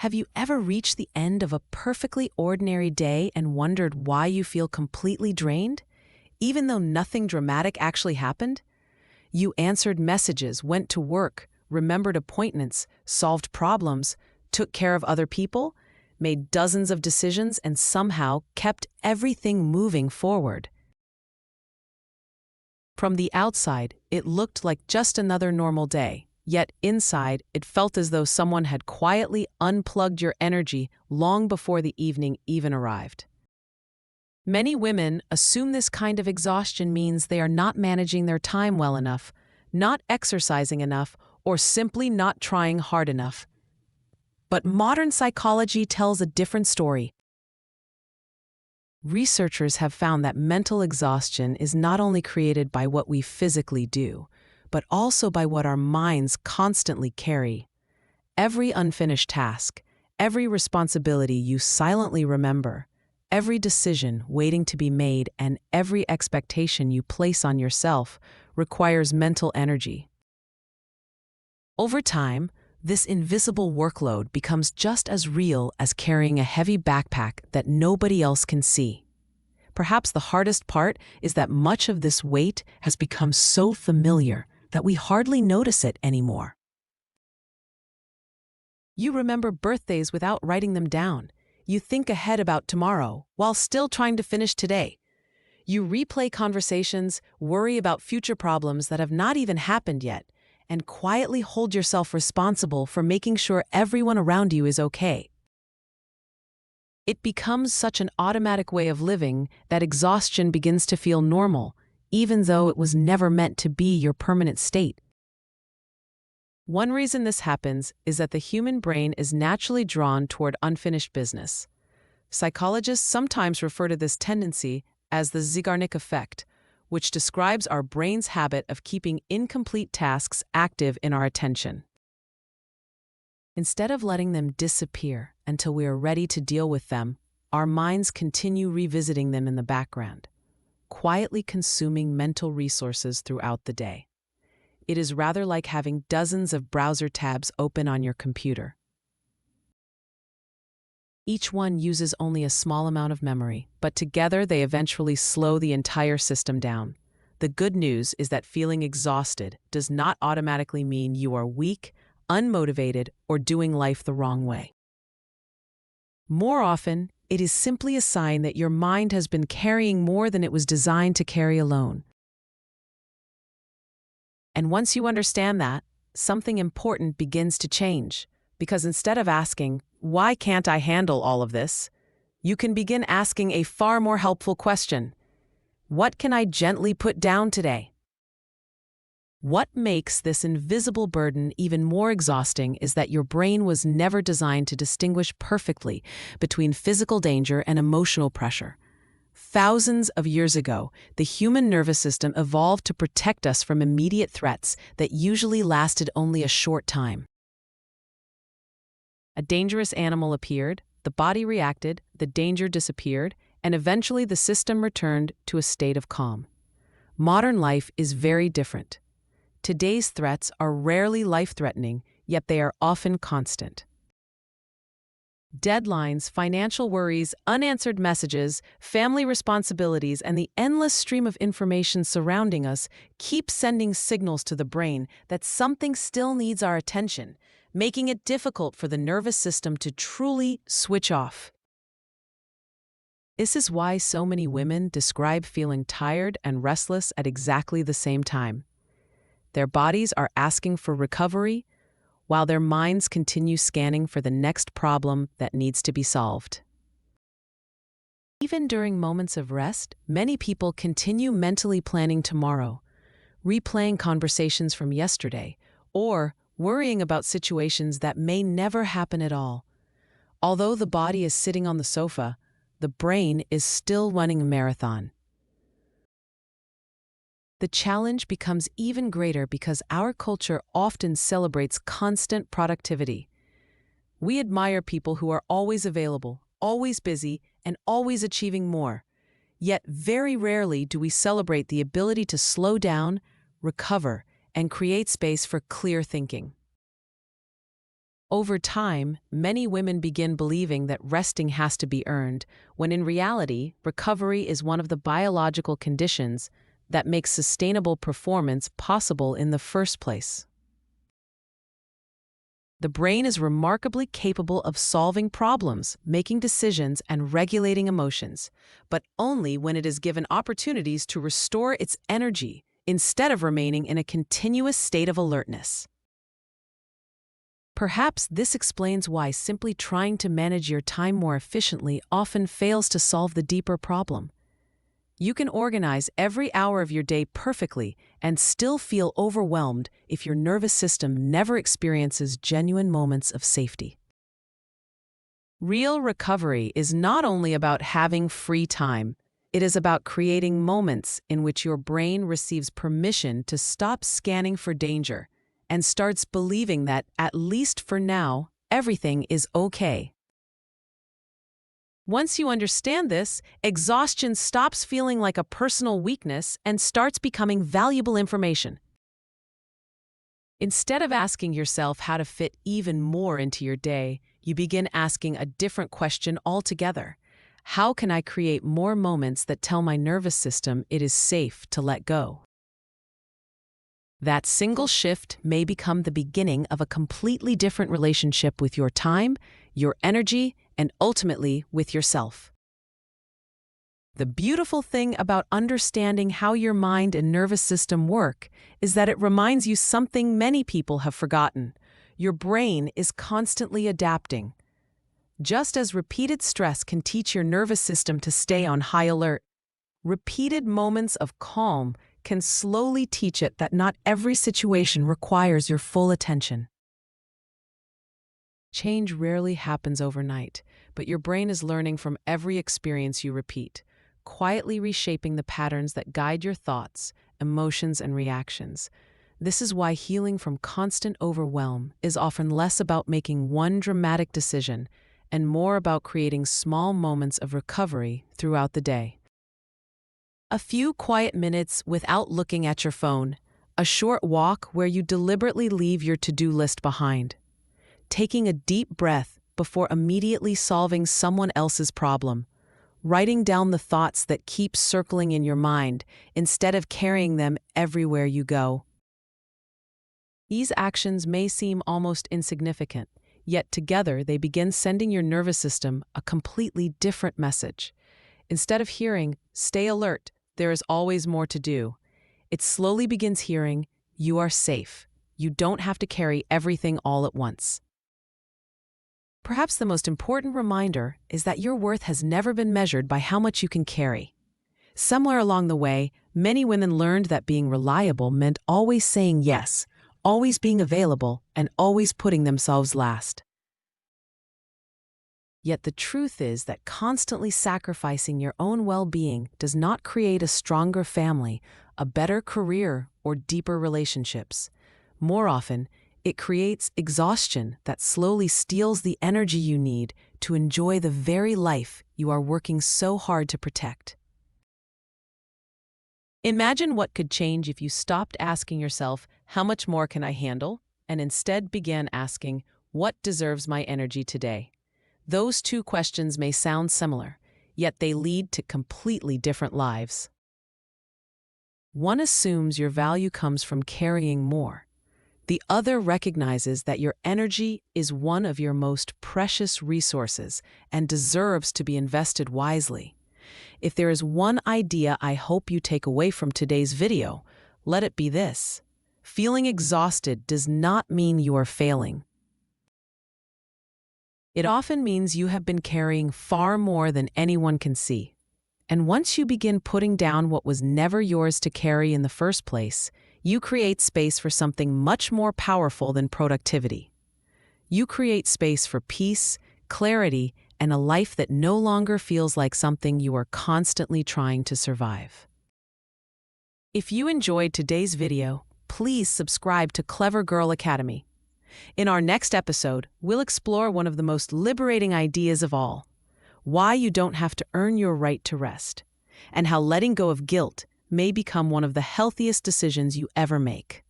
Have you ever reached the end of a perfectly ordinary day and wondered why you feel completely drained, even though nothing dramatic actually happened? You answered messages, went to work, remembered appointments, solved problems, took care of other people, made dozens of decisions, and somehow kept everything moving forward. From the outside, it looked like just another normal day. Yet inside, it felt as though someone had quietly unplugged your energy long before the evening even arrived. Many women assume this kind of exhaustion means they are not managing their time well enough, not exercising enough, or simply not trying hard enough. But modern psychology tells a different story. Researchers have found that mental exhaustion is not only created by what we physically do, but also by what our minds constantly carry. Every unfinished task, every responsibility you silently remember, every decision waiting to be made, and every expectation you place on yourself requires mental energy. Over time, this invisible workload becomes just as real as carrying a heavy backpack that nobody else can see. Perhaps the hardest part is that much of this weight has become so familiar that we hardly notice it anymore. You remember birthdays without writing them down. You think ahead about tomorrow while still trying to finish today. You replay conversations, worry about future problems that have not even happened yet, and quietly hold yourself responsible for making sure everyone around you is okay. It becomes such an automatic way of living that exhaustion begins to feel normal, even though it was never meant to be your permanent state. One reason this happens is that the human brain is naturally drawn toward unfinished business. Psychologists sometimes refer to this tendency as the Zeigarnik effect, which describes our brain's habit of keeping incomplete tasks active in our attention. Instead of letting them disappear until we are ready to deal with them, our minds continue revisiting them in the background, quietly consuming mental resources throughout the day. It is rather like having dozens of browser tabs open on your computer. Each one uses only a small amount of memory, but together they eventually slow the entire system down. The good news is that feeling exhausted does not automatically mean you are weak, unmotivated, or doing life the wrong way. More often, it is simply a sign that your mind has been carrying more than it was designed to carry alone. And once you understand that, something important begins to change. Because instead of asking, "Why can't I handle all of this?" you can begin asking a far more helpful question. What can I gently put down today? What makes this invisible burden even more exhausting is that your brain was never designed to distinguish perfectly between physical danger and emotional pressure. Thousands of years ago, the human nervous system evolved to protect us from immediate threats that usually lasted only a short time. A dangerous animal appeared, the body reacted, the danger disappeared, and eventually the system returned to a state of calm. Modern life is very different. Today's threats are rarely life-threatening, yet they are often constant. Deadlines, financial worries, unanswered messages, family responsibilities, and the endless stream of information surrounding us keep sending signals to the brain that something still needs our attention, making it difficult for the nervous system to truly switch off. This is why so many women describe feeling tired and restless at exactly the same time. Their bodies are asking for recovery, while their minds continue scanning for the next problem that needs to be solved. Even during moments of rest, many people continue mentally planning tomorrow, replaying conversations from yesterday, or worrying about situations that may never happen at all. Although the body is sitting on the sofa, the brain is still running a marathon. The challenge becomes even greater because our culture often celebrates constant productivity. We admire people who are always available, always busy, and always achieving more. Yet very rarely do we celebrate the ability to slow down, recover, and create space for clear thinking. Over time, many women begin believing that resting has to be earned, when in reality, recovery is one of the biological conditions that makes sustainable performance possible in the first place. The brain is remarkably capable of solving problems, making decisions, and regulating emotions, but only when it is given opportunities to restore its energy instead of remaining in a continuous state of alertness. Perhaps this explains why simply trying to manage your time more efficiently often fails to solve the deeper problem. You can organize every hour of your day perfectly and still feel overwhelmed if your nervous system never experiences genuine moments of safety. Real recovery is not only about having free time, it is about creating moments in which your brain receives permission to stop scanning for danger and starts believing that, at least for now, everything is okay. Once you understand this, exhaustion stops feeling like a personal weakness and starts becoming valuable information. Instead of asking yourself how to fit even more into your day, you begin asking a different question altogether. How can I create more moments that tell my nervous system it is safe to let go? That single shift may become the beginning of a completely different relationship with your time, your energy, and ultimately with yourself. The beautiful thing about understanding how your mind and nervous system work is that it reminds you something many people have forgotten. Your brain is constantly adapting. Just as repeated stress can teach your nervous system to stay on high alert, repeated moments of calm can slowly teach it that not every situation requires your full attention. Change rarely happens overnight, but your brain is learning from every experience you repeat, quietly reshaping the patterns that guide your thoughts, emotions, and reactions. This is why healing from constant overwhelm is often less about making one dramatic decision and more about creating small moments of recovery throughout the day. A few quiet minutes without looking at your phone, a short walk where you deliberately leave your to-do list behind, taking a deep breath before immediately solving someone else's problem, writing down the thoughts that keep circling in your mind instead of carrying them everywhere you go. These actions may seem almost insignificant, yet together they begin sending your nervous system a completely different message. Instead of hearing, "Stay alert, there is always more to do," it slowly begins hearing, "You are safe. You don't have to carry everything all at once." Perhaps the most important reminder is that your worth has never been measured by how much you can carry. Somewhere along the way, many women learned that being reliable meant always saying yes, always being available, and always putting themselves last. Yet the truth is that constantly sacrificing your own well-being does not create a stronger family, a better career, or deeper relationships. More often, it creates exhaustion that slowly steals the energy you need to enjoy the very life you are working so hard to protect. Imagine what could change if you stopped asking yourself, "How much more can I handle?" and instead began asking, "What deserves my energy today?" Those two questions may sound similar, yet they lead to completely different lives. One assumes your value comes from carrying more. The other recognizes that your energy is one of your most precious resources and deserves to be invested wisely. If there is one idea I hope you take away from today's video, let it be this: feeling exhausted does not mean you are failing. It often means you have been carrying far more than anyone can see. And once you begin putting down what was never yours to carry in the first place, you create space for something much more powerful than productivity. You create space for peace, clarity, and a life that no longer feels like something you are constantly trying to survive. If you enjoyed today's video, please subscribe to Clever Girl Academy. In our next episode, we'll explore one of the most liberating ideas of all: why you don't have to earn your right to rest, and how letting go of guilt may become one of the healthiest decisions you ever make.